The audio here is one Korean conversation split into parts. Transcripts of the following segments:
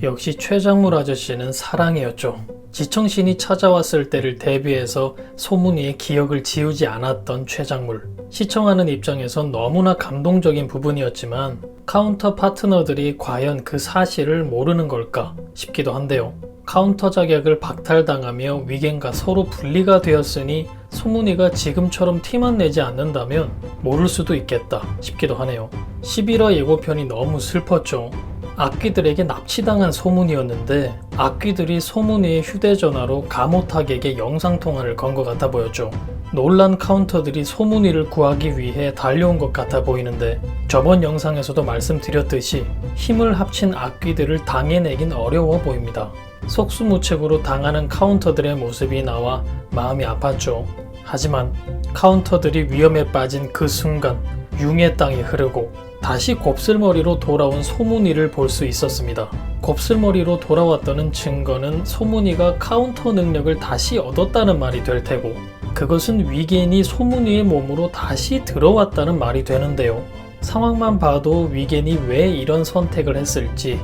역시 최장물 아저씨는 사랑이었죠. 지청신이 찾아왔을 때를 대비해서 소문이의 기억을 지우지 않았던 최장물. 시청하는 입장에선 너무나 감동적인 부분이었지만 카운터 파트너들이 과연 그 사실을 모르는 걸까 싶기도 한데요. 카운터 자격을 박탈당하며 위겐과 서로 분리가 되었으니 소문이가 지금처럼 티만 내지 않는다면 모를 수도 있겠다 싶기도 하네요. 11화 예고편이 너무 슬펐죠. 악귀들에게 납치당한 소문이었는데 악귀들이 소문이의 휴대전화로 가모탁에게 영상통화를 건 것 같아 보였죠. 놀란 카운터들이 소문이를 구하기 위해 달려온 것 같아 보이는데 저번 영상에서도 말씀드렸듯이 힘을 합친 악귀들을 당해내긴 어려워 보입니다. 속수무책으로 당하는 카운터들의 모습이 나와 마음이 아팠죠. 하지만 카운터들이 위험에 빠진 그 순간 융의 땅이 흐르고 다시 곱슬머리로 돌아온 소문이를 볼 수 있었습니다. 곱슬머리로 돌아왔다는 증거는 소문이가 카운터 능력을 다시 얻었다는 말이 될 테고 그것은 위겐이 소문이의 몸으로 다시 들어왔다는 말이 되는데요. 상황만 봐도 위겐이 왜 이런 선택을 했을지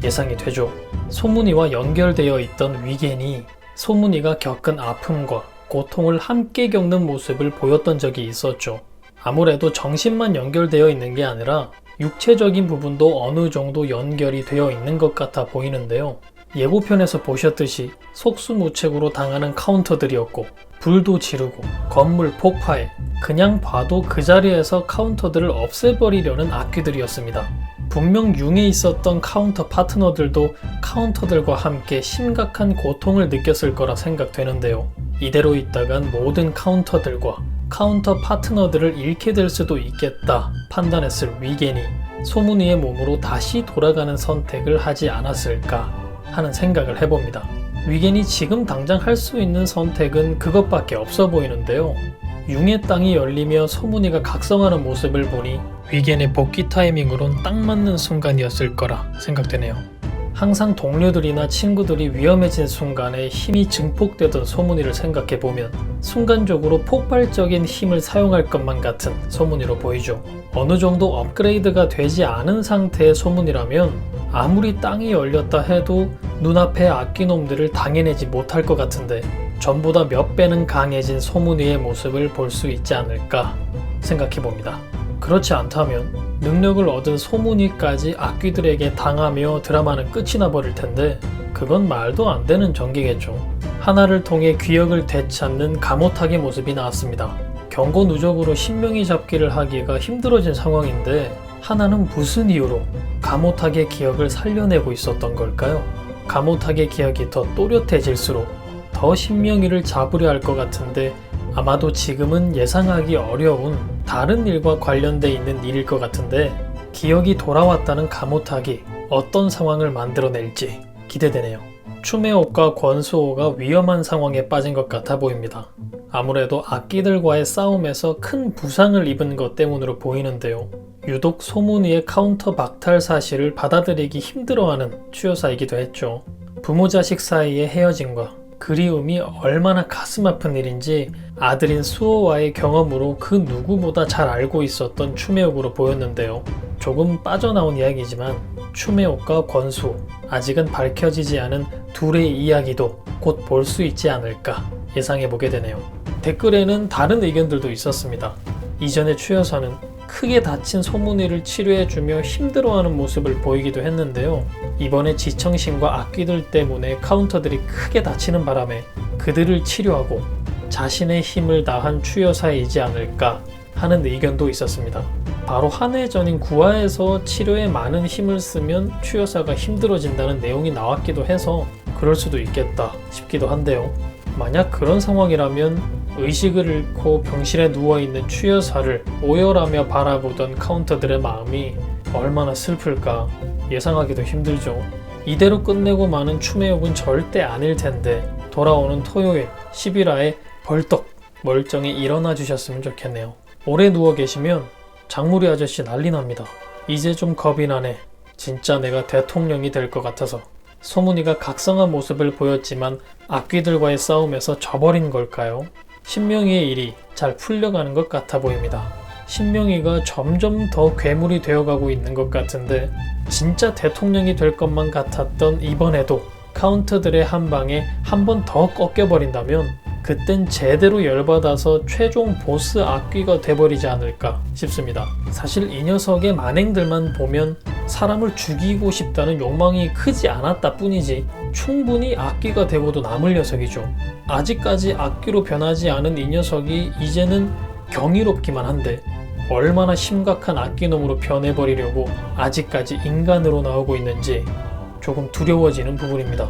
예상이 되죠. 소문이와 연결되어 있던 위겐이 소문이가 겪은 아픔과 고통을 함께 겪는 모습을 보였던 적이 있었죠. 아무래도 정신만 연결되어 있는 게 아니라 육체적인 부분도 어느 정도 연결이 되어 있는 것 같아 보이는데요. 예고편에서 보셨듯이 속수무책으로 당하는 카운터들이었고 불도 지르고 건물 폭파해 그냥 봐도 그 자리에서 카운터들을 없애버리려는 악귀들이었습니다. 분명 융에 있었던 카운터 파트너들도 카운터들과 함께 심각한 고통을 느꼈을 거라 생각되는데요. 이대로 있다간 모든 카운터들과 카운터 파트너들을 잃게 될 수도 있겠다 판단했을 위겐이 소문이의 몸으로 다시 돌아가는 선택을 하지 않았을까 하는 생각을 해봅니다. 위겐이 지금 당장 할 수 있는 선택은 그것밖에 없어 보이는데요. 융의 땅이 열리며 소문이가 각성하는 모습을 보니 위겐의 복귀 타이밍으론 딱 맞는 순간이었을 거라 생각되네요. 항상 동료들이나 친구들이 위험해진 순간에 힘이 증폭되던 소문이를 생각해보면 순간적으로 폭발적인 힘을 사용할 것만 같은 소문이로 보이죠. 어느 정도 업그레이드가 되지 않은 상태의 소문이라면 아무리 땅이 열렸다 해도 눈앞의 악귀놈들을 당해내지 못할 것 같은데 전보다 몇 배는 강해진 소문이의 모습을 볼 수 있지 않을까 생각해봅니다. 그렇지 않다면 능력을 얻은 소문이까지 악귀들에게 당하며 드라마는 끝이 나버릴 텐데 그건 말도 안 되는 전개겠죠. 하나를 통해 귀역을 되찾는 가모탁의 모습이 나왔습니다. 경고 누적으로 신명이 잡기를 하기가 힘들어진 상황인데 하나는 무슨 이유로 가모탁의 기억을 살려내고 있었던 걸까요? 가모탁의 기억이 더 또렷해질수록 더 신명이를 잡으려 할 것 같은데 아마도 지금은 예상하기 어려운 다른 일과 관련돼 있는 일일 것 같은데 기억이 돌아왔다는 가모탁이 어떤 상황을 만들어낼지 기대되네요. 추메오과 권수호가 위험한 상황에 빠진 것 같아 보입니다. 아무래도 악귀들과의 싸움에서 큰 부상을 입은 것 때문으로 보이는데요. 유독 소문이의 카운터 박탈 사실을 받아들이기 힘들어하는 추여사이기도 했죠. 부모 자식 사이의 헤어짐과 그리움이 얼마나 가슴 아픈 일인지 아들인 수호와의 경험으로 그 누구보다 잘 알고 있었던 추메옥으로 보였는데요. 조금 빠져나온 이야기지만 추메옥과 권수호, 아직은 밝혀지지 않은 둘의 이야기도 곧 볼 수 있지 않을까 예상해보게 되네요. 댓글에는 다른 의견들도 있었습니다. 이전의 추여사는 크게 다친 소문이를 치료해주며 힘들어하는 모습을 보이기도 했는데요. 이번에 지청신과 악귀들 때문에 카운터들이 크게 다치는 바람에 그들을 치료하고 자신의 힘을 다한 추여사이지 않을까 하는 의견도 있었습니다. 바로 한 해 전인 9화에서 치료에 많은 힘을 쓰면 추여사가 힘들어진다는 내용이 나왔기도 해서 그럴 수도 있겠다 싶기도 한데요. 만약 그런 상황이라면 의식을 잃고 병실에 누워있는 추여사를 오열하며 바라보던 카운터들의 마음이 얼마나 슬플까 예상하기도 힘들죠. 이대로 끝내고 마는 추메옥은 절대 아닐 텐데 돌아오는 토요일 11화에 벌떡 멀쩡히 일어나 주셨으면 좋겠네요. 오래 누워 계시면 장무리 아저씨 난리 납니다. 이제 좀 겁이 나네. 진짜 내가 대통령이 될 것 같아서. 소문이가 각성한 모습을 보였지만 악귀들과의 싸움에서 져버린 걸까요? 신명이의 일이 잘 풀려가는 것 같아 보입니다. 신명희가 점점 더 괴물이 되어가고 있는 것 같은데 진짜 대통령이 될 것만 같았던 이번에도 카운터들의 한 방에 한 번 더 꺾여버린다면 그땐 제대로 열받아서 최종 보스 악귀가 돼버리지 않을까 싶습니다. 사실 이 녀석의 만행들만 보면 사람을 죽이고 싶다는 욕망이 크지 않았다 뿐이지 충분히 악귀가 되고도 남을 녀석이죠. 아직까지 악귀로 변하지 않은 이 녀석이 이제는 경이롭기만 한데 얼마나 심각한 악귀놈으로 변해버리려고 아직까지 인간으로 나오고 있는지 조금 두려워지는 부분입니다.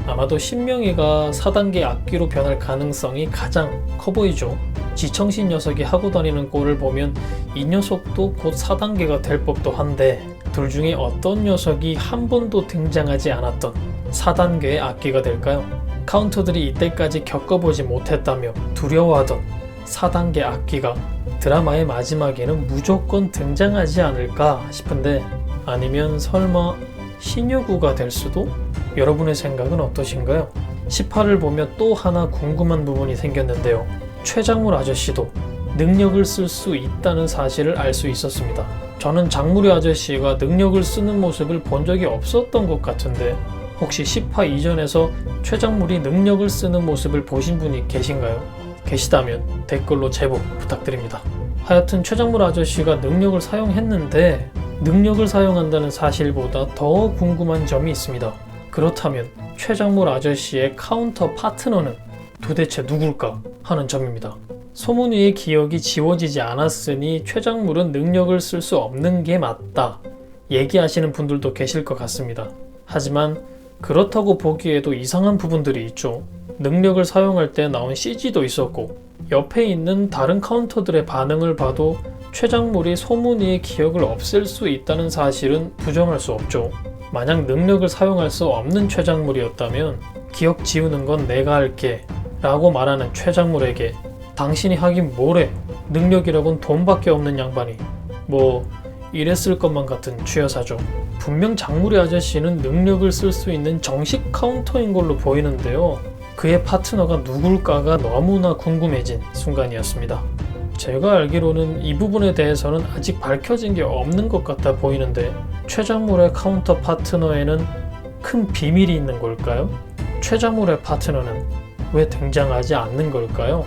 아마도 신명희가 4단계 악귀로 변할 가능성이 가장 커 보이죠. 지청신 녀석이 하고 다니는 꼴을 보면 이 녀석도 곧 4단계가 될 법도 한데 둘 중에 어떤 녀석이 한 번도 등장하지 않았던 4단계의 악귀가 될까요? 카운터들이 이때까지 겪어보지 못했다며 두려워하던 4단계 악귀가 드라마의 마지막에는 무조건 등장하지 않을까 싶은데 아니면 설마 신여구가 될 수도? 여러분의 생각은 어떠신가요? 18을 보며 또 하나 궁금한 부분이 생겼는데요. 최작물 아저씨도 능력을 쓸 수 있다는 사실을 알 수 있었습니다. 저는 작물의 아저씨가 능력을 쓰는 모습을 본 적이 없었던 것 같은데 혹시 10화 이전에서 최작물이 능력을 쓰는 모습을 보신 분이 계신가요? 계시다면 댓글로 제보 부탁드립니다. 하여튼 최작물 아저씨가 능력을 사용했는데 능력을 사용한다는 사실보다 더 궁금한 점이 있습니다. 그렇다면 최작물 아저씨의 카운터 파트너는 도대체 누굴까 하는 점입니다. 소문이의 기억이 지워지지 않았으니 최작물은 능력을 쓸 수 없는 게 맞다 얘기하시는 분들도 계실 것 같습니다. 하지만 그렇다고 보기에도 이상한 부분들이 있죠. 능력을 사용할 때 나온 CG도 있었고 옆에 있는 다른 카운터들의 반응을 봐도 최작물이 소문이의 기억을 없앨 수 있다는 사실은 부정할 수 없죠. 만약 능력을 사용할 수 없는 최작물이었다면 기억 지우는 건 내가 할게 라고 말하는 최작물에게 당신이 하긴 뭐래 능력이라곤 돈밖에 없는 양반이 뭐 이랬을 것만 같은 취여사죠. 분명 작물의 아저씨는 능력을 쓸 수 있는 정식 카운터인 걸로 보이는데요. 그의 파트너가 누굴까가 너무나 궁금해진 순간이었습니다. 제가 알기로는 이 부분에 대해서는 아직 밝혀진 게 없는 것 같아 보이는데 최작물의 카운터 파트너에는 큰 비밀이 있는 걸까요? 최작물의 파트너는 왜 등장하지 않는 걸까요?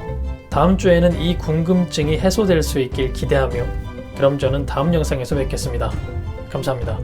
다음 주에는 이 궁금증이 해소될 수 있길 기대하며 그럼 저는 다음 영상에서 뵙겠습니다. 감사합니다.